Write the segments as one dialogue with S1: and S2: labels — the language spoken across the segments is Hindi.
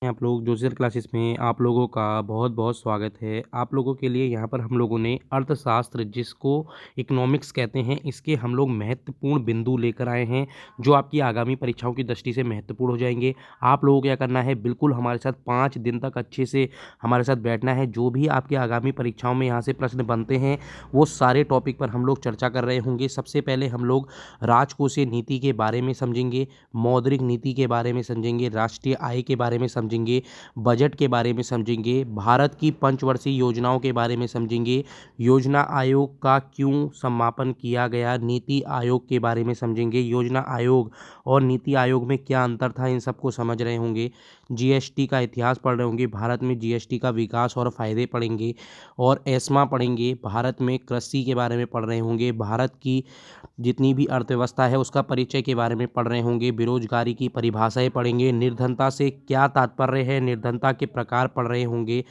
S1: आप लोग जोसेफ क्लासेस में आप लोगों का बहुत बहुत स्वागत है। आप लोगों के लिए यहाँ पर हम लोगों ने अर्थशास्त्र जिसको इकोनॉमिक्स कहते हैं, इसके हम लोग महत्वपूर्ण बिंदु लेकर आए हैं जो आपकी आगामी परीक्षाओं की दृष्टि से महत्वपूर्ण हो जाएंगे। आप लोगों को क्या करना है, बिल्कुल हमारे साथ 5 दिन तक अच्छे से हमारे साथ बैठना है। जो भी आपके आगामी परीक्षाओं में यहाँ से प्रश्न बनते हैं वो सारे टॉपिक पर हम लोग चर्चा कर रहे होंगे। सबसे पहले हम लोग राजकोषीय नीति के बारे में समझेंगे, मौद्रिक नीति के बारे में समझेंगे, राष्ट्रीय आय के बारे में समझेंगे, बजट के बारे में समझेंगे, भारत की पंचवर्षीय योजनाओं के बारे में समझेंगे, योजना आयोग का क्यों समापन किया गया, नीति आयोग के बारे में समझेंगे, योजना आयोग और नीति आयोग में क्या अंतर था, इन सबको समझ रहे होंगे। जीएसटी का इतिहास पढ़ रहे होंगे, भारत में जीएसटी का विकास और फायदे पढ़ेंगे और एस्मा पढ़ेंगे। भारत में कृषि के बारे में पढ़ रहे होंगे, भारत की जितनी भी अर्थव्यवस्था है उसका परिचय के बारे में पढ़ रहे होंगे, बेरोजगारी की परिभाषाएं पढ़ेंगे, निर्धनता से क्या तात्पर्य है, निर्धनता के प्रकार पढ़ रहे होंगे,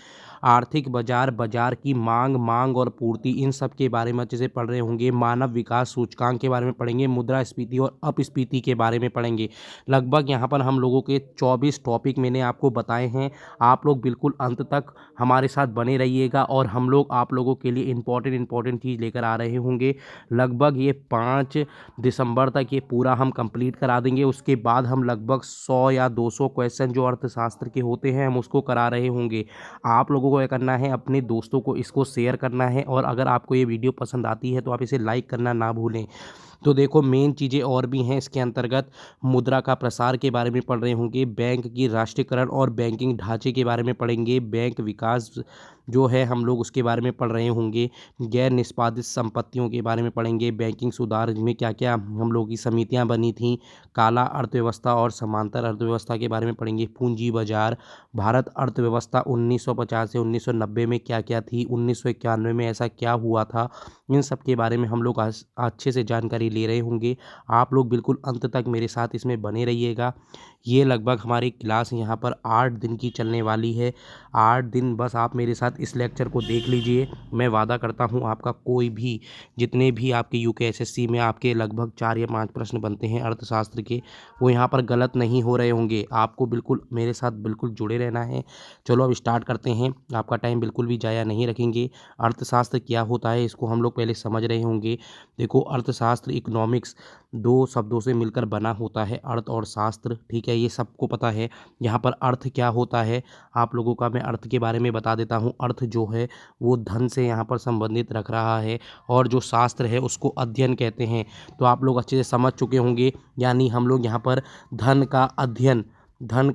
S1: आर्थिक बाजार, बाजार की मांग और पूर्ति, इन सब के बारे में अच्छे से पढ़ रहे होंगे, मानव विकास सूचकांक के बारे में पढ़ेंगे, मुद्रास्फीति और अपस्फीति के बारे में पढ़ेंगे। लगभग यहाँ पर हम लोगों के 24 टॉपिक मैंने आपको बताए हैं। आप लोग बिल्कुल अंत तक हमारे साथ बने रहिएगा और हम लोग आप लोगों के लिए इंपॉर्टेंट चीज़ लेकर आ रहे होंगे। लगभग ये 5 दिसंबर तक ये पूरा हम कंप्लीट करा देंगे। उसके बाद हम लगभग 100 या 200 क्वेश्चन जो अर्थशास्त्र के होते हैं हम उसको करा रहे होंगे। आप लोगों को क्या करना है, अपने दोस्तों को इसको शेयर करना है और अगर आपको ये वीडियो पसंद आती है तो आप इसे लाइक करना ना भूलें। तो देखो, मेन चीज़ें और भी हैं इसके अंतर्गत। मुद्रा का प्रसार के बारे में पढ़ रहे होंगे, बैंक की राष्ट्रीयकरण और बैंकिंग ढांचे के बारे में पढ़ेंगे, बैंक विकास जो है हम लोग उसके बारे में पढ़ रहे होंगे, गैर निष्पादित संपत्तियों के बारे में पढ़ेंगे, बैंकिंग सुधार में क्या क्या हम लोगों की समितियां बनी थीं, काला अर्थव्यवस्था और समांतर अर्थव्यवस्था के बारे में पढ़ेंगे, पूंजी बाजार, भारत अर्थव्यवस्था 1950 से 1990 में क्या क्या थी, 1991 में ऐसा क्या हुआ था, इन सब के बारे में हम लोग अच्छे से जानकारी ले रहे होंगे। आप लोग बिल्कुल अंत तक मेरे साथ इसमें बने रहिएगा। ये लगभग हमारी क्लास यहाँ पर 8 दिन की चलने वाली है। 8 दिन बस आप मेरे साथ इस लेक्चर को देख लीजिए। मैं वादा करता हूँ आपका कोई भी, जितने भी आपके यूके एसएससी में आपके लगभग 4 या 5 प्रश्न बनते हैं अर्थशास्त्र के, वो यहाँ पर गलत नहीं हो रहे होंगे। आपको बिल्कुल मेरे साथ बिल्कुल जुड़े रहना है। चलो अब स्टार्ट करते हैं, आपका टाइम बिल्कुल भी ज़ाया नहीं रखेंगे। अर्थशास्त्र क्या होता है इसको हम लोग पहले समझ रहे होंगे। देखो, अर्थशास्त्र इकोनॉमिक्स 2 शब्दों से मिलकर बना होता है, अर्थ और शास्त्र, ठीक है, ये सबको पता है। यहाँ पर अर्थ क्या होता है आप लोगों का मैं अर्थ के बारे में बता देता हूँ। अर्थ जो है वो धन से यहाँ पर संबंधित रख रहा है और जो शास्त्र है उसको अध्ययन कहते हैं। तो आप लोग अच्छे से समझ चुके होंगे, यानी हम लोग यहाँ पर धन का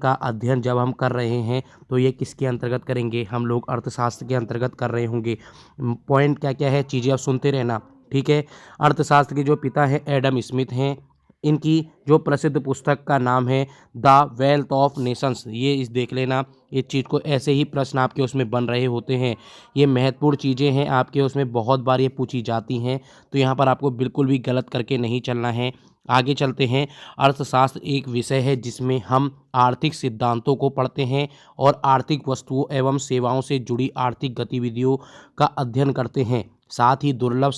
S1: अध्ययन जब हम कर रहे हैं तो ये किसके अंतर्गत करेंगे, हम लोग अर्थशास्त्र के अंतर्गत कर रहे होंगे। पॉइंट क्या क्या है, चीज़ें आप सुनते रहना, ठीक है। अर्थशास्त्र के जो पिता हैं एडम स्मिथ हैं। इनकी जो प्रसिद्ध पुस्तक का नाम है द वेल्थ ऑफ नेशंस, ये इस देख लेना। इस चीज़ को ऐसे ही प्रश्न आपके उसमें बन रहे होते हैं। ये महत्वपूर्ण चीज़ें हैं, आपके उसमें बहुत बार ये पूछी जाती हैं, तो यहाँ पर आपको बिल्कुल भी गलत करके नहीं चलना है। आगे चलते हैं। अर्थशास्त्र एक विषय है जिसमें हम आर्थिक सिद्धांतों को पढ़ते हैं और आर्थिक वस्तुओं एवं सेवाओं से जुड़ी आर्थिक गतिविधियों का अध्ययन करते हैं। साथ ही दुर्लभ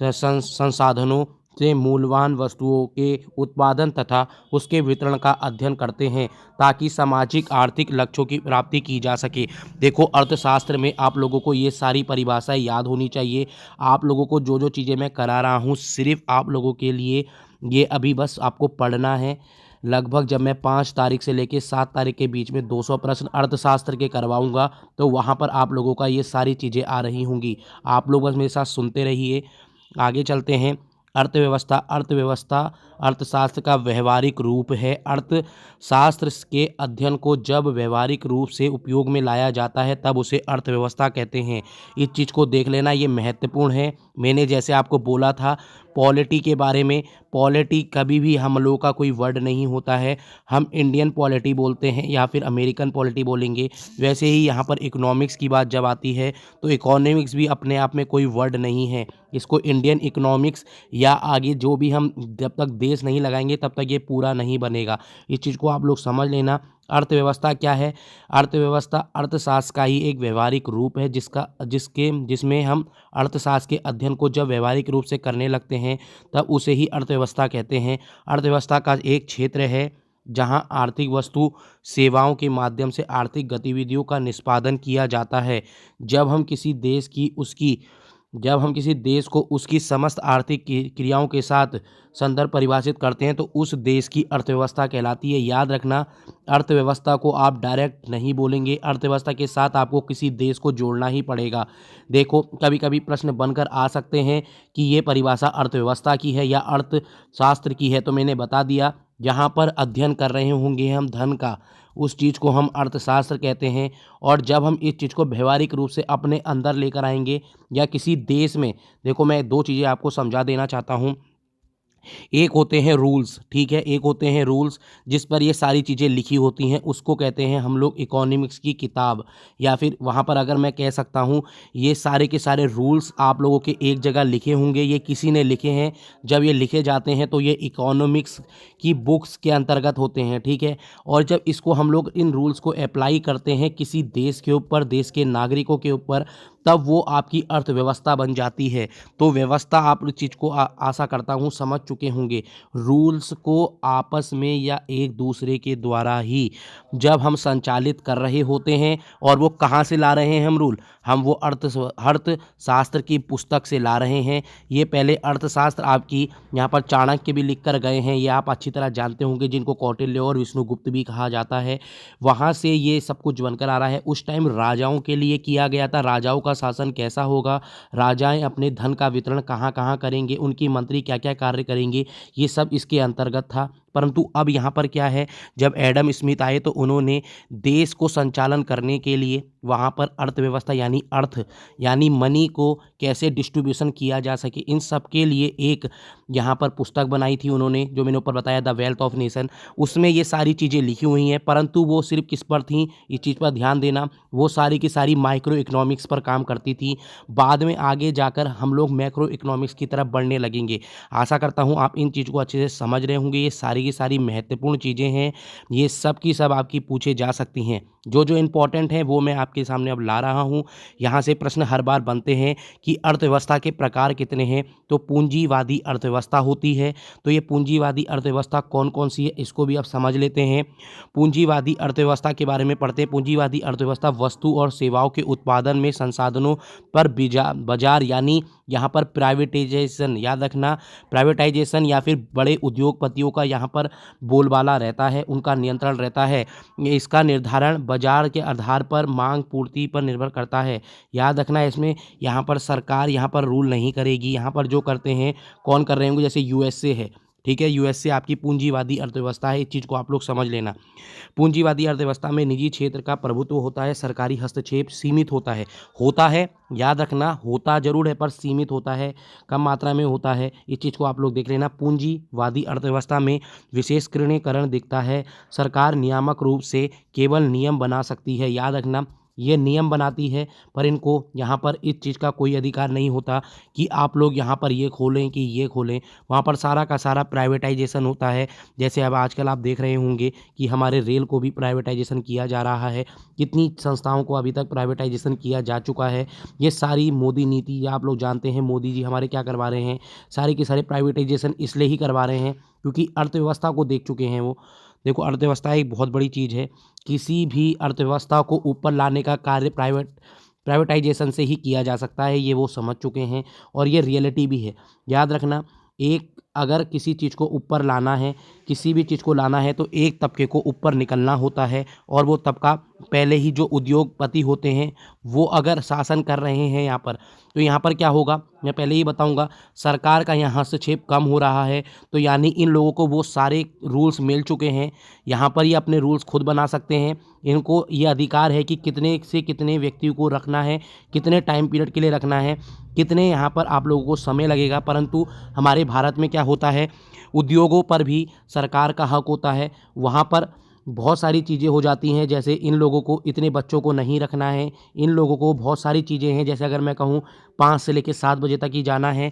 S1: संसाधनों से मूल्यवान वस्तुओं के उत्पादन तथा उसके वितरण का अध्ययन करते हैं ताकि सामाजिक आर्थिक लक्ष्यों की प्राप्ति की जा सके। देखो, अर्थशास्त्र में आप लोगों को ये सारी परिभाषाएं याद होनी चाहिए। आप लोगों को जो जो चीज़ें मैं करा रहा हूँ सिर्फ आप लोगों के लिए, ये अभी बस आपको पढ़ना है। लगभग जब मैं 5 तारीख से लेकर 7 तारीख के बीच में 200 प्रश्न अर्थशास्त्र के करवाऊंगा तो वहाँ पर आप लोगों का ये सारी चीज़ें आ रही होंगी। आप लोग बस मेरे साथ सुनते रहिए। आगे चलते हैं। अर्थव्यवस्था अर्थशास्त्र का व्यवहारिक रूप है। अर्थशास्त्र के अध्ययन को जब व्यवहारिक रूप से उपयोग में लाया जाता है तब उसे अर्थव्यवस्था कहते हैं। इस चीज़ को देख लेना, ये महत्वपूर्ण है। मैंने जैसे आपको बोला था पॉलिटी के बारे में, पॉलिटी कभी भी हम लोगों का कोई वर्ड नहीं होता है। हम इंडियन पॉलिटी बोलते हैं या फिर अमेरिकन पॉलिटी बोलेंगे। वैसे ही यहाँ पर इकोनॉमिक्स की बात जब आती है तो इकोनॉमिक्स भी अपने आप में कोई वर्ड नहीं है। इसको इंडियन इकोनॉमिक्स या आगे जो भी हम जब तक देश नहीं लगाएंगे तब तक ये पूरा नहीं बनेगा। इस चीज़ को आप लोग समझ लेना। अर्थव्यवस्था क्या है? अर्थव्यवस्था अर्थशास्त्र का ही एक व्यवहारिक रूप है जिसमें हम अर्थशास्त्र के अध्ययन को जब व्यवहारिक रूप से करने लगते हैं तब उसे ही अर्थव्यवस्था कहते हैं। अर्थव्यवस्था का एक क्षेत्र है जहां आर्थिक वस्तु सेवाओं के माध्यम से आर्थिक गतिविधियों का निष्पादन किया जाता है। जब हम किसी देश की उसकी जब हम किसी देश को उसकी समस्त आर्थिक क्रियाओं के साथ संदर्भ परिभाषित करते हैं तो उस देश की अर्थव्यवस्था कहलाती है। याद रखना, अर्थव्यवस्था को आप डायरेक्ट नहीं बोलेंगे, अर्थव्यवस्था के साथ आपको किसी देश को जोड़ना ही पड़ेगा। देखो, कभी कभी प्रश्न बनकर आ सकते हैं कि ये परिभाषा अर्थव्यवस्था की है या अर्थशास्त्र की है, तो मैंने बता दिया, जहाँ पर अध्ययन कर रहे होंगे हम धन का, उस चीज़ को हम अर्थशास्त्र कहते हैं। और जब हम इस चीज़ को व्यवहारिक रूप से अपने अंदर लेकर आएंगे या किसी देश में, देखो मैं दो चीज़ें आपको समझा देना चाहता हूँ। एक होते हैं रूल्स, ठीक है, एक होते हैं रूल्स जिस पर ये सारी चीज़ें लिखी होती हैं, उसको कहते हैं हम लोग इकोनॉमिक्स की किताब। या फिर वहाँ पर अगर मैं कह सकता हूँ, ये सारे के सारे रूल्स आप लोगों के एक जगह लिखे होंगे, ये किसी ने लिखे हैं। जब ये लिखे जाते हैं तो ये इकोनॉमिक्स की बुक्स के अंतर्गत होते हैं, ठीक है। और जब इसको हम लोग इन रूल्स को अप्लाई करते हैं किसी देश के ऊपर, देश के नागरिकों के ऊपर, तब वो आपकी अर्थव्यवस्था बन जाती है। तो व्यवस्था, आप इस चीज़ को आशा करता हूँ समझ चुके होंगे। रूल्स को आपस में या एक दूसरे के द्वारा ही जब हम संचालित कर रहे होते हैं, और वो कहाँ से ला रहे हैं हम रूल, हम वो अर्थशास्त्र की पुस्तक से ला रहे हैं। ये पहले अर्थशास्त्र आपकी यहाँ पर चाणक्य भी लिख कर गए हैं, ये आप अच्छी तरह जानते होंगे, जिनको कौटिल्य और विष्णुगुप्त भी कहा जाता है। वहाँ से ये सब कुछ बनकर आ रहा है। उस टाइम राजाओं के लिए किया गया था, राजाओं का शासन कैसा होगा, राजाएं अपने धन का वितरण कहाँ कहाँ करेंगे, उनकी मंत्री क्या क्या कार्य करेंगे, ये सब इसके अंतर्गत था। परंतु अब यहाँ पर क्या है, जब एडम स्मिथ आए तो उन्होंने देश को संचालन करने के लिए वहाँ पर अर्थव्यवस्था यानी मनी को कैसे डिस्ट्रीब्यूशन किया जा सके, इन सब के लिए एक यहाँ पर पुस्तक बनाई थी उन्होंने, जो मैंने ऊपर बताया, द वेल्थ ऑफ नेशन। उसमें ये सारी चीज़ें लिखी हुई हैं, परंतु वो सिर्फ किस पर थी, इस चीज़ पर ध्यान देना, वो सारी की सारी माइक्रो इकोनॉमिक्स पर काम करती थी। बाद में आगे जाकर हम लोग मैक्रो इकोनॉमिक्स की तरफ बढ़ने लगेंगे। आशा करता हूँ आप इन चीज़ को अच्छे से समझ रहे होंगे। ये सारी की सारी महत्वपूर्ण चीज़ें हैं, ये सब की सब आपकी पूछे जा सकती हैं। जो जो इम्पोर्टेंट है वो मैं आपके सामने अब ला रहा हूँ। यहाँ से प्रश्न हर बार बनते हैं कि अर्थव्यवस्था के प्रकार कितने हैं, तो पूंजीवादी अर्थव्यवस्था होती है। तो ये पूंजीवादी अर्थव्यवस्था कौन कौन सी है, इसको भी आप समझ लेते हैं। पूंजीवादी अर्थव्यवस्था के बारे में पढ़ते हैं। पूंजीवादी अर्थव्यवस्था वस्तु और सेवाओं के उत्पादन में संसाधनों पर बाजार यानी यहाँ पर प्राइवेटाइजेशन, याद रखना, प्राइवेटाइजेशन या फिर बड़े उद्योगपतियों का यहाँ पर बोलबाला रहता है, उनका नियंत्रण रहता है। इसका निर्धारण बाजार के आधार पर मांग पूर्ति पर निर्भर करता है। याद रखना, इसमें यहाँ पर सरकार यहाँ पर रूल नहीं करेगी, यहाँ पर जो करते हैं कौन कर रहे होंगे, जैसे यूएसए है, ठीक है, यूएसए आपकी पूंजीवादी अर्थव्यवस्था है। इस चीज़ को आप लोग समझ लेना। पूंजीवादी अर्थव्यवस्था में निजी क्षेत्र का प्रभुत्व होता है, सरकारी हस्तक्षेप सीमित होता है, याद रखना, होता जरूर है पर सीमित होता है, कम मात्रा में होता है। इस चीज़ को आप लोग देख लेना। पूंजीवादी अर्थव्यवस्था में विशेषीकरण दिखता है, सरकार नियामक रूप से केवल नियम बना सकती है। याद रखना, ये नियम बनाती है, पर इनको यहाँ पर इस चीज़ का कोई अधिकार नहीं होता कि आप लोग यहाँ पर ये खोलें कि ये खोलें। वहाँ पर सारा का सारा प्राइवेटाइजेशन होता है। जैसे अब आजकल आप देख रहे होंगे कि हमारे रेल को भी प्राइवेटाइजेशन किया जा रहा है। कितनी संस्थाओं को अभी तक प्राइवेटाइजेशन किया जा चुका है। ये सारी मोदी नीति, आप लोग जानते हैं मोदी जी हमारे क्या करवा रहे हैं, सारे के सारे प्राइवेटाइजेशन इसलिए ही करवा रहे हैं क्योंकि अर्थव्यवस्था को देख चुके हैं वो। देखो, अर्थव्यवस्था एक बहुत बड़ी चीज़ है। किसी भी अर्थव्यवस्था को ऊपर लाने का कार्य प्राइवेटाइजेशन से ही किया जा सकता है, ये वो समझ चुके हैं और ये रियलिटी भी है। याद रखना, एक अगर किसी चीज़ को ऊपर लाना है, किसी भी चीज़ को लाना है, तो एक तबके को ऊपर निकलना होता है, और वो तबका पहले ही जो उद्योगपति होते हैं वो अगर शासन कर रहे हैं यहाँ पर, तो यहाँ पर क्या होगा मैं पहले ही बताऊँगा। सरकार का यहाँ हस्तक्षेप कम हो रहा है, तो यानी इन लोगों को वो सारे रूल्स मिल चुके हैं, यहाँ पर ये अपने रूल्स खुद बना सकते हैं। इनको ये अधिकार है कि कितने से कितने व्यक्ति को रखना है, कितने टाइम पीरियड के लिए रखना है, कितने यहाँ पर आप लोगों को समय लगेगा। परंतु हमारे भारत में क्या होता है, उद्योगों पर भी सरकार का हक होता है। वहाँ पर बहुत सारी चीज़ें हो जाती हैं, जैसे इन लोगों को इतने बच्चों को नहीं रखना है, इन लोगों को बहुत सारी चीज़ें हैं, जैसे अगर मैं कहूँ 5 से लेकर 7 बजे तक ही जाना है,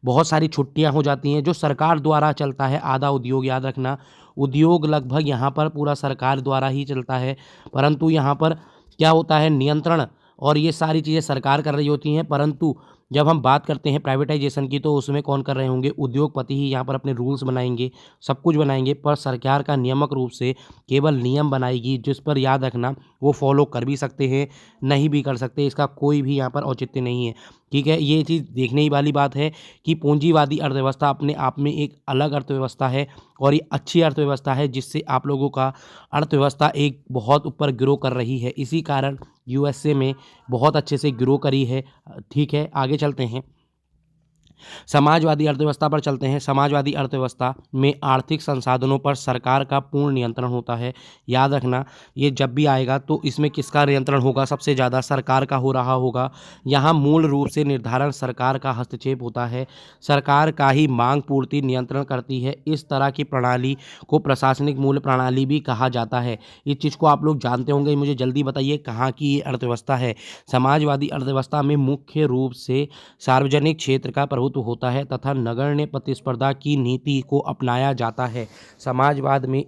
S1: बहुत सारी छुट्टियां हो जाती हैं जो सरकार द्वारा चलता है। आधा उद्योग, याद रखना, उद्योग लगभग यहाँ पर पूरा सरकार द्वारा ही चलता है। परंतु यहाँ पर क्या होता है, नियंत्रण और ये सारी चीज़ें सरकार कर रही होती हैं, परंतु जब हम बात करते हैं प्राइवेटाइजेशन की तो उसमें कौन कर रहे होंगे? उद्योगपति ही यहाँ पर अपने रूल्स बनाएँगे, सब कुछ बनाएँगे, पर सरकार का नियामक रूप से केवल नियम बनाएगी जिस पर याद रखना वो फॉलो कर भी सकते हैं, नहीं भी कर सकते, इसका कोई भी यहाँ पर औचित्य नहीं है। ठीक है? ये चीज़ देखने ही वाली बात है कि पूँजीवादी अर्थव्यवस्था अपने आप में एक अलग अर्थव्यवस्था है और ये अच्छी अर्थव्यवस्था है जिससे आप लोगों का अर्थव्यवस्था एक बहुत ऊपर ग्रो कर रही है। इसी कारण यूएसए में बहुत अच्छे से ग्रो करी है। ठीक है, आगे चलते हैं। समाजवादी अर्थव्यवस्था पर चलते हैं। समाजवादी अर्थव्यवस्था में आर्थिक संसाधनों पर सरकार का पूर्ण नियंत्रण होता है। याद रखना, ये जब भी आएगा तो इसमें किसका नियंत्रण होगा? सबसे ज़्यादा सरकार का हो रहा होगा। यहाँ मूल रूप से निर्धारण सरकार का हस्तक्षेप होता है। सरकार का ही मांग पूर्ति नियंत्रण करती है। इस तरह की प्रणाली को प्रशासनिक मूल्य प्रणाली भी कहा जाता है। इस चीज़ को आप लोग जानते होंगे, मुझे जल्दी बताइए कहाँ की ये अर्थव्यवस्था है? समाजवादी अर्थव्यवस्था में मुख्य रूप से सार्वजनिक क्षेत्र का प्रभुत्व होता है तथा नगण्य प्रतिस्पर्धा की नीति को अपनाया जाता है। समाजवाद में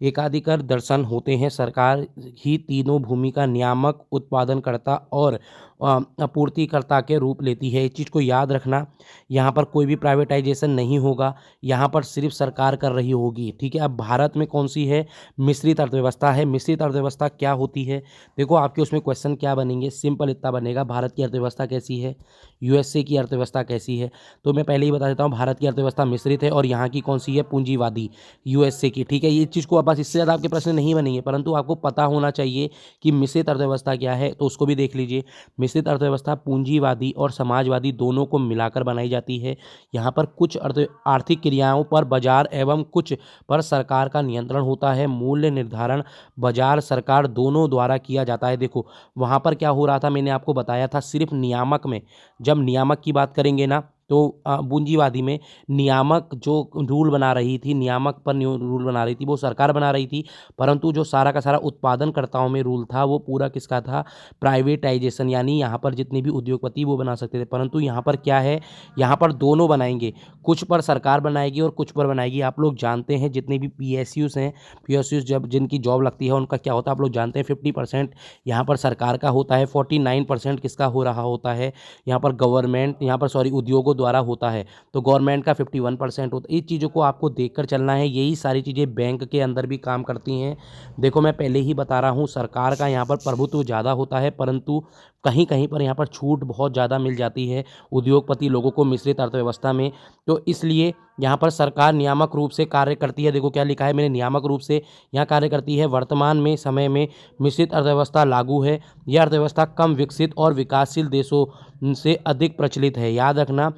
S1: एकाधिकार दर्शन होते हैं। सरकार ही तीनों भूमि का नियामक, उत्पादनकर्ता और आपूर्तिकर्ता के रूप लेती है। इस चीज़ को याद रखना, यहाँ पर कोई भी प्राइवेटाइजेशन नहीं होगा, यहाँ पर सिर्फ सरकार कर रही होगी। ठीक है, अब भारत में कौन सी है? मिश्रित अर्थव्यवस्था है। मिश्रित अर्थव्यवस्था क्या होती है? देखो आपके उसमें क्वेश्चन क्या बनेंगे, सिंपल इतना बनेगा, भारत की अर्थव्यवस्था कैसी है, यूएसए की अर्थव्यवस्था कैसी है। तो मैं पहले ही बता देता हूँ, भारत की अर्थव्यवस्था मिश्रित है और यहाँ की कौन सी है? पूंजीवादी, यूएसए की। ठीक है, ये चीज़ को अब बस इससे ज़्यादा आपके प्रश्न नहीं बनेंगे, परंतु आपको पता होना चाहिए कि मिश्रित अर्थव्यवस्था क्या है, तो उसको भी देख लीजिए। मिश्रित अर्थव्यवस्था पूंजीवादी और समाजवादी दोनों को मिलाकर बनाई जाती है। यहाँ पर कुछ आर्थिक क्रियाओं पर बाजार एवं कुछ पर सरकार का नियंत्रण होता है। मूल्य निर्धारण बाजार सरकार दोनों द्वारा किया जाता है। देखो वहाँ पर क्या हो रहा था, मैंने आपको बताया था, सिर्फ नियामक में, जब नियामक की बात करेंगे ना तो पूंजीवादी में नियामक जो रूल बना रही थी, नियामक पर रूल बना रही थी वो सरकार बना रही थी, परंतु जो सारा का सारा उत्पादनकर्ताओं में रूल था वो पूरा किसका था? प्राइवेटाइजेशन, यानी यहाँ पर जितने भी उद्योगपति वो बना सकते थे, परंतु यहाँ पर क्या है, यहाँ पर दोनों बनाएंगे, कुछ पर सरकार बनाएगी और कुछ पर बनाएगी। आप लोग जानते हैं जितने भी पीएसयूज़ हैं, पीएसयूज़ जब जिनकी जॉब लगती है उनका क्या होता है, आप लोग जानते हैं 50% यहाँ पर सरकार का होता है, 49% किसका हो रहा होता है, यहाँ पर गवर्नमेंट, यहाँ पर सॉरी उद्योगों द्वारा होता है। तो गवर्नमेंट का 51% होता है। इस चीज़ों को आपको देखकर चलना है। यही सारी चीज़ें बैंक के अंदर भी काम करती हैं। देखो मैं पहले ही बता रहा हूँ, सरकार का यहाँ पर प्रभुत्व ज़्यादा होता है, परंतु कहीं कहीं पर यहाँ पर छूट बहुत ज़्यादा मिल जाती है उद्योगपति लोगों को मिश्रित अर्थव्यवस्था में। तो इसलिए यहाँ पर सरकार नियामक रूप से कार्य करती है। देखो क्या लिखा है मैंने, नियामक रूप से यहाँ कार्य करती है। वर्तमान में समय में मिश्रित अर्थव्यवस्था लागू है। यह अर्थव्यवस्था कम विकसित और विकासशील देशों से अधिक प्रचलित है। याद रखना,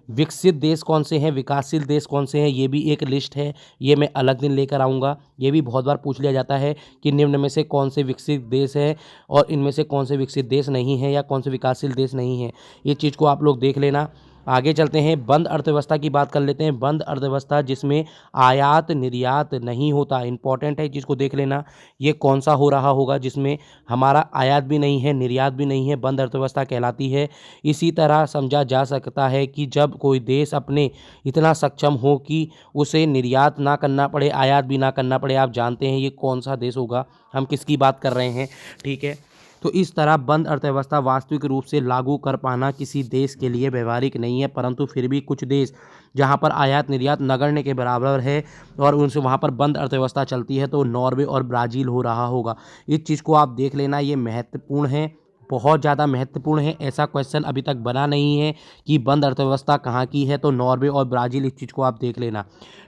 S1: विकसित देश कौन से हैं, विकासशील देश कौन से हैं, ये भी एक लिस्ट है, ये मैं अलग दिन लेकर आऊँगा। ये भी बहुत बार पूछ लिया जाता है कि निम्न में से कौन से विकसित देश है और इनमें से कौन से विकसित देश नहीं है या कौन से विकासशील देश नहीं है। ये चीज़ को आप लोग देख लेना। आगे चलते हैं, बंद अर्थव्यवस्था की बात कर लेते हैं। बंद अर्थव्यवस्था जिसमें आयात निर्यात नहीं होता, इंपॉर्टेंट है, चीज़ को देख लेना। ये कौन सा हो रहा होगा जिसमें हमारा आयात भी नहीं है, निर्यात भी नहीं है, बंद अर्थव्यवस्था कहलाती है। इसी तरह समझा जा सकता है कि जब कोई देश अपने इतना सक्षम हो कि उसे निर्यात ना करना पड़े, आयात भी ना करना पड़े। आप जानते हैं ये कौन सा देश होगा, हम किसकी बात कर रहे हैं। ठीक है, तो इस तरह बंद अर्थव्यवस्था वास्तविक रूप से लागू कर पाना किसी देश के लिए व्यवहारिक नहीं है, परंतु फिर भी कुछ देश जहां पर आयात निर्यात नगण्य के बराबर है और उनसे वहां पर बंद अर्थव्यवस्था चलती है, तो नॉर्वे और ब्राज़ील हो रहा होगा। इस चीज़ को आप देख लेना, ये महत्वपूर्ण है, बहुत ज़्यादा महत्वपूर्ण है। ऐसा क्वेश्चन अभी तक बना नहीं है कि बंद अर्थव्यवस्था कहाँ की है, तो नॉर्वे और ब्राज़ील, इस चीज़ को आप देख लेना।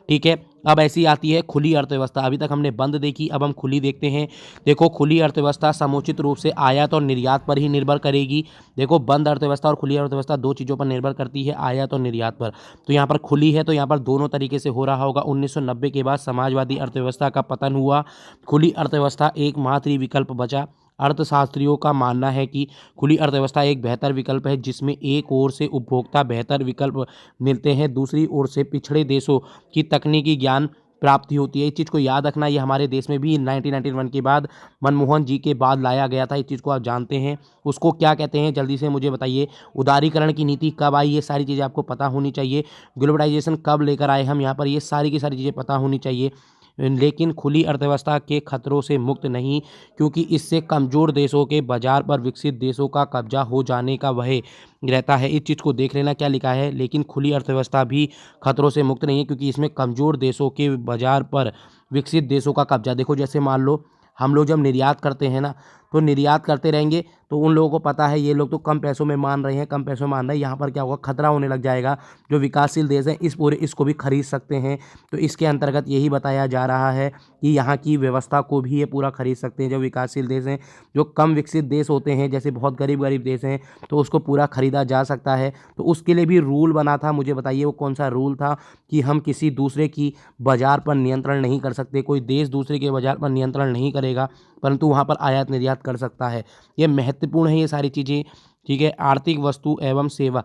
S1: ठीक है, अब ऐसी आती है खुली अर्थव्यवस्था। अभी तक हमने बंद देखी, अब हम खुली देखते हैं। देखो खुली अर्थव्यवस्था समुचित रूप से आयात और निर्यात पर ही निर्भर करेगी। देखो बंद अर्थव्यवस्था और खुली अर्थव्यवस्था दो चीज़ों पर निर्भर करती है, आयात और निर्यात पर। तो यहाँ पर खुली है तो यहाँ पर दोनों तरीके से हो रहा होगा। 1990 के बाद समाजवादी अर्थव्यवस्था का पतन हुआ, खुली अर्थव्यवस्था एकमात्र ही विकल्प बचा। अर्थशास्त्रियों का मानना है कि खुली अर्थव्यवस्था एक बेहतर विकल्प है जिसमें एक ओर से उपभोक्ता बेहतर विकल्प मिलते हैं, दूसरी ओर से पिछड़े देशों की तकनीकी ज्ञान प्राप्ति होती है। इस चीज़ को याद रखना, ये हमारे देश में भी 1991 के बाद, मनमोहन जी के बाद लाया गया था। इस चीज़ को आप जानते हैं, उसको क्या कहते हैं जल्दी से मुझे बताइए। उदारीकरण की नीति कब आई, ये सारी चीज़ें आपको पता होनी चाहिए। ग्लोबलाइजेशन कब लेकर आए हम, यहाँ पर ये सारी की सारी चीज़ें पता होनी चाहिए। लेकिन खुली अर्थव्यवस्था के खतरों से मुक्त नहीं, क्योंकि इससे कमज़ोर देशों के बाजार पर विकसित देशों का कब्जा हो जाने का भय रहता है। इस चीज़ को देख लेना क्या लिखा है, लेकिन खुली अर्थव्यवस्था भी खतरों से मुक्त नहीं है, क्योंकि इसमें कमज़ोर देशों के बाजार पर विकसित देशों का कब्जा। देखो जैसे मान लो हम लोग जब निर्यात करते हैं ना, तो निर्यात करते रहेंगे तो उन लोगों को पता है ये लोग तो कम पैसों में मान रहे हैं, कम पैसों में मान रहे हैं, यहाँ पर क्या होगा, खतरा होने लग जाएगा। जो विकासशील देश हैं इसको भी खरीद सकते हैं। तो इसके अंतर्गत यही बताया जा रहा है कि यहाँ की व्यवस्था को भी ये पूरा खरीद सकते हैं। जो विकासशील देश हैं, जो कम विकसित देश होते हैं, जैसे बहुत गरीब गरीब देश हैं, तो उसको पूरा खरीदा जा सकता है। तो उसके लिए भी रूल बना था, मुझे बताइए वो कौन सा रूल था, कि हम किसी दूसरे की बाजार पर नियंत्रण नहीं कर सकते, कोई देश दूसरे के बाजार पर नियंत्रण नहीं करेगा, परंतु वहाँ पर आयात निर्यात कर सकता है। ये महत्वपूर्ण है ये सारी चीज़ें, ठीक है। आर्थिक वस्तु एवं सेवा,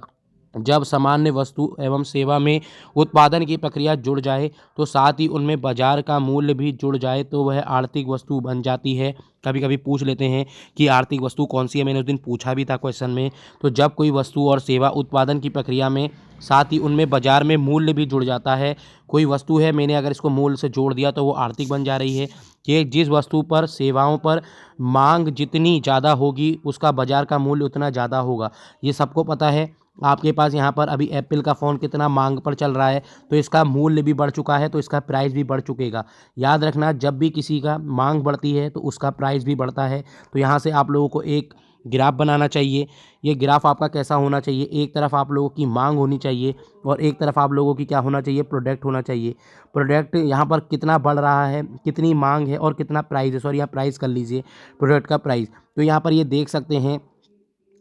S1: जब सामान्य वस्तु एवं सेवा में उत्पादन की प्रक्रिया जुड़ जाए तो साथ ही उनमें बाजार का मूल्य भी जुड़ जाए तो वह आर्थिक वस्तु बन जाती है। कभी कभी पूछ लेते हैं कि आर्थिक वस्तु कौन सी है, मैंने उस दिन पूछा भी था क्वेश्चन में। तो जब कोई वस्तु और सेवा उत्पादन की प्रक्रिया में साथ ही उनमें बाजार में मूल्य भी जुड़ जाता है। कोई वस्तु है, मैंने अगर इसको मूल्य से जोड़ दिया तो वो आर्थिक बन जा रही है, कि जिस वस्तु पर सेवाओं पर मांग जितनी ज़्यादा होगी उसका बाजार का मूल्य उतना ज़्यादा होगा। ये सबको पता है। आपके पास यहाँ पर अभी एप्पल का फ़ोन कितना मांग पर चल रहा है, तो इसका मूल्य भी बढ़ चुका है, तो इसका प्राइस भी बढ़ चुकेगा। याद रखना, जब भी किसी का मांग बढ़ती है तो उसका प्राइस भी बढ़ता है। तो यहाँ से आप लोगों को एक ग्राफ बनाना चाहिए। ये ग्राफ आपका कैसा होना चाहिए, एक तरफ आप लोगों की मांग होनी चाहिए और एक तरफ आप लोगों की क्या होना चाहिए, प्रोडक्ट होना चाहिए। प्रोडक्ट यहाँ पर कितना बढ़ रहा है, कितनी मांग है और कितना प्राइस है, सॉरी यहाँ प्राइस कर लीजिए, प्रोडक्ट का प्राइस। तो यहाँ पर ये देख सकते हैं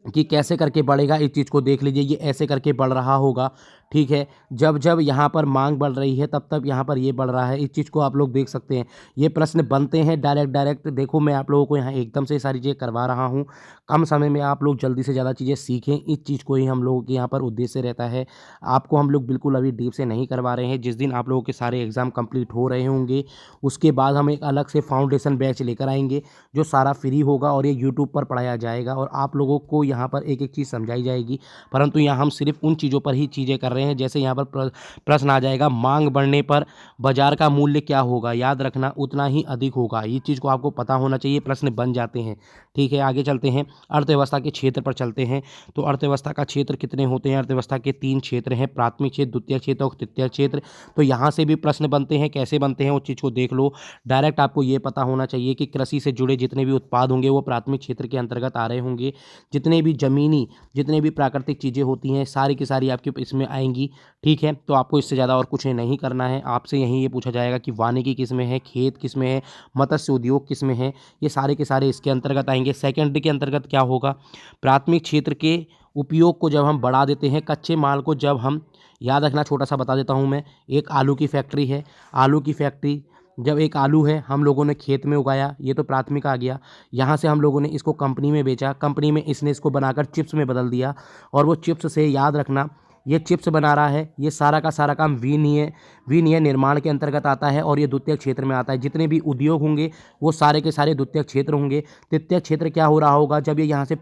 S1: कि कैसे करके बढ़ेगा, इस चीज़ को देख लीजिए, ये ऐसे करके बढ़ रहा होगा, ठीक है। जब जब यहाँ पर मांग बढ़ रही है तब तब यहाँ पर ये बढ़ रहा है, इस चीज़ को आप लोग देख सकते हैं। ये प्रश्न बनते हैं डायरेक्ट। देखो मैं आप लोगों को यहाँ एकदम से सारी चीज़ें करवा रहा हूँ, कम समय में आप लोग जल्दी से ज़्यादा चीज़ें सीखें, इस चीज़ को ही हम लोगों के यहाँ पर उद्देश्य रहता है। आपको हम लोग बिल्कुल अभी डीप से नहीं करवा रहे हैं। जिस दिन आप लोगों के सारे एग्ज़ाम कंप्लीट हो रहे होंगे उसके बाद हम एक अलग से फाउंडेशन बैच लेकर आएंगे, जो सारा फ्री होगा और ये यूट्यूब पर पढ़ाया जाएगा और आप लोगों को यहाँ पर एक एक चीज़ समझाई जाएगी। परंतु यहाँ हम सिर्फ उन चीज़ों पर ही चीज़ें कर रहे हैं। जैसे यहाँ पर प्रश्न आ जाएगा, मांग बढ़ने पर बाजार का मूल्य क्या होगा, याद रखना उतना ही अधिक होगा। ये चीज़ को आपको पता होना चाहिए, प्रश्न बन जाते हैं, ठीक है। आगे चलते हैं, अर्थव्यवस्था के क्षेत्र पर चलते हैं। तो अर्थव्यवस्था का क्षेत्र कितने होते हैं, अर्थव्यवस्था के 3 क्षेत्र हैं, प्राथमिक क्षेत्र, द्वितीय क्षेत्र और तृतीय क्षेत्र। तो यहाँ से भी प्रश्न बनते हैं, कैसे बनते हैं उस चीज़ को देख लो। डायरेक्ट आपको ये पता होना चाहिए कि कृषि से जुड़े जितने भी उत्पाद होंगे वो प्राथमिक क्षेत्र के अंतर्गत आ रहे होंगे। जितने भी ज़मीनी, जितने भी प्राकृतिक चीज़ें होती हैं सारी की सारी आपके इसमें आएंगी, ठीक है। तो आपको इससे ज़्यादा और कुछ नहीं करना है। आपसे यहीं ये पूछा जाएगा कि वानिकी किस में है, खेत किस में है, मत्स्य उद्योग किस में है, ये सारे के सारे इसके अंतर्गत आएंगे। सेकेंडरी के अंतर्गत क्या होगा, प्राथमिक क्षेत्र के उपयोग को जब हम बढ़ा देते हैं, कच्चे माल को जब हम, याद रखना छोटा सा बता देता हूँ मैं, एक आलू की फैक्ट्री है, आलू की फैक्ट्री, जब एक आलू है हम लोगों ने खेत में उगाया, ये तो प्राथमिक आ गया। यहाँ से हम लोगों ने इसको कंपनी में बेचा, कंपनी में इसने इसको बनाकर चिप्स में बदल दिया, और वो चिप्स से, याद रखना ये चिप्स बना रहा है, ये सारा का सारा काम विनिर्माण निर्माण के अंतर्गत आता है और ये द्वितीय क्षेत्र में आता है। जितने भी उद्योग होंगे वो सारे के सारे द्वितीय क्षेत्र होंगे। तृतीय क्षेत्र क्या हो रहा होगा, जब ये यहाँ से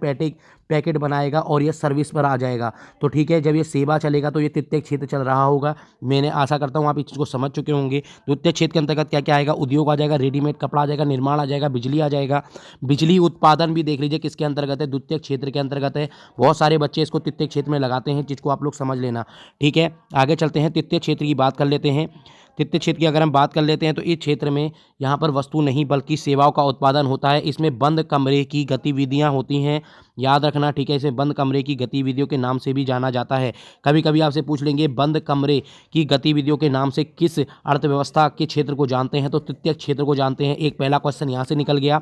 S1: पैकेट बनाएगा और ये सर्विस पर आ जाएगा, तो ठीक है। जब ये सेवा चलेगा तो ये तृतीय क्षेत्र चल रहा होगा। मैंने आशा करता हूँ आप इस चीज़ को समझ चुके होंगे। द्वितीय क्षेत्र के अंतर्गत क्या क्या आएगा, उद्योग आ जाएगा, रेडीमेड कपड़ा आ जाएगा, निर्माण आ जाएगा, बिजली आ जाएगा। बिजली उत्पादन भी देख लीजिए किसके अंतर्गत है, द्वितीय क्षेत्र के अंतर्गत है। बहुत सारे बच्चे इसको तृतीय क्षेत्र में लगाते हैं, जिसको आप लोग समझ लेना, ठीक है। आगे चलते हैं, तृतीय क्षेत्र की बात कर लेते हैं। तृतीय क्षेत्र की अगर हम बात कर लेते हैं तो इस क्षेत्र में यहाँ पर वस्तु नहीं बल्कि सेवाओं का उत्पादन होता है। इसमें बंद कमरे की गतिविधियाँ होती हैं, याद रखना, ठीक है। इसे बंद कमरे की गतिविधियों के नाम से भी जाना जाता है। कभी कभी आपसे पूछ लेंगे बंद कमरे की गतिविधियों के नाम से किस अर्थव्यवस्था के क्षेत्र को जानते हैं, तो तृतीय क्षेत्र को जानते हैं। एक पहला क्वेश्चन यहाँ से निकल गया।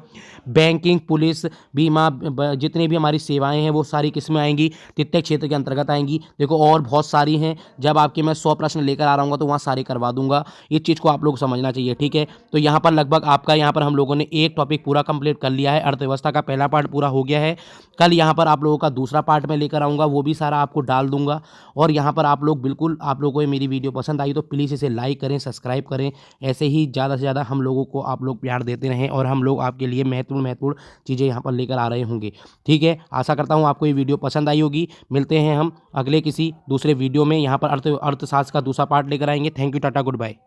S1: बैंकिंग, पुलिस, बीमा, जितनी भी हमारी सेवाएं हैं वो सारी किस में आएंगी, तृतीय क्षेत्र के अंतर्गत आएंगी। देखो और बहुत सारी हैं, जब आपके मैं 100 प्रश्न लेकर आ रहा हूँ तो वहाँ सारे करवा दूंगा। इस चीज़ को आप लोग समझना चाहिए, ठीक है। तो यहाँ पर लगभग आपका, यहाँ पर हम लोगों ने एक टॉपिक पूरा कंप्लीट कर लिया है, अर्थव्यवस्था का पहला पार्ट पूरा हो गया है। कल यहाँ पर आप लोगों का दूसरा पार्ट में लेकर आऊँगा, वो भी सारा आपको डाल दूंगा। और यहाँ पर आप लोग बिल्कुल, आप लोगों को ये मेरी वीडियो पसंद आई तो प्लीज़ इसे लाइक करें, सब्सक्राइब करें। ऐसे ही ज़्यादा से ज़्यादा हम लोगों को आप लोग प्यार देते रहें और हम लोग आपके लिए महत्वपूर्ण चीज़ें यहाँ पर लेकर आ रहे होंगे, ठीक है। आशा करता हूँ आपको ये वीडियो पसंद आई होगी। मिलते हैं हम अगले किसी दूसरे वीडियो में, यहाँ पर अर्थशास्त्र का दूसरा पार्ट लेकर आएंगे। Thank you, tata, good bye.